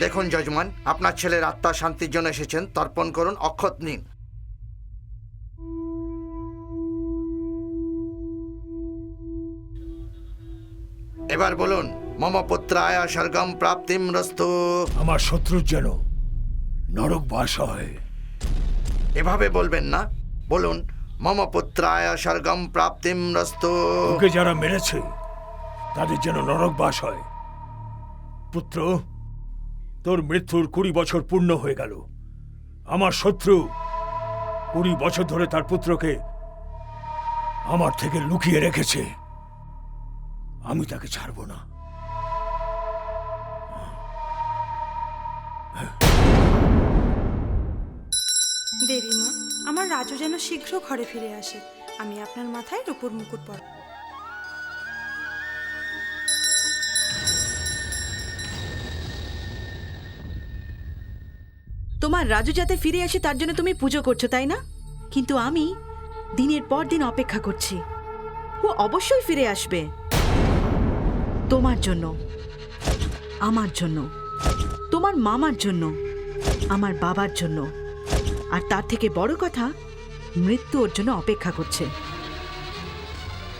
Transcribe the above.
দেখুন যজমান, আপনার ছেলের আত্মা শান্তির জন্য এসেছেন, তর্পণ করুন, অক্ষত নিন। এবার বলুন, মম পুত্রায় স্বর্গম প্রাপ্তিম রস্তু। আমার শত্রুর যেন নরক বাস হয়। এভাবে বলবেন না, বলুন মম পুত্রায় স্বর্গম প্রাপ্তিম রস্তু। ওকে যারা মেরেছে তাদের যেন নরক বাস হয়। পুত্র, তোর মৃত্যুর 20 বছর পূর্ণ হয়ে গেল। আমার শত্রু 20 বছর ধরে তার পুত্রকে আমার থেকে লুকিয়ে রেখেছে। আমি তাকে ছাড়ব না। দেবী মা, আমার রাজু যেন শীঘ্র ঘরে ফিরে আসে। আমি আপনার মাথায় রূপোর মুকুট পর। তোমার রাজু যাতে ফিরে আসে তার জন্য তুমি পুজো করছো, তাই না? কিন্তু আমি দিনের পর দিন অপেক্ষা করছি। ও অবশ্যই ফিরে আসবে, তোমার জন্য, আমার জন্য, তোমার মামার জন্য, আমার বাবার জন্য, আর তার থেকে বড় কথা, মৃত্যু ওর জন্য অপেক্ষা করছে।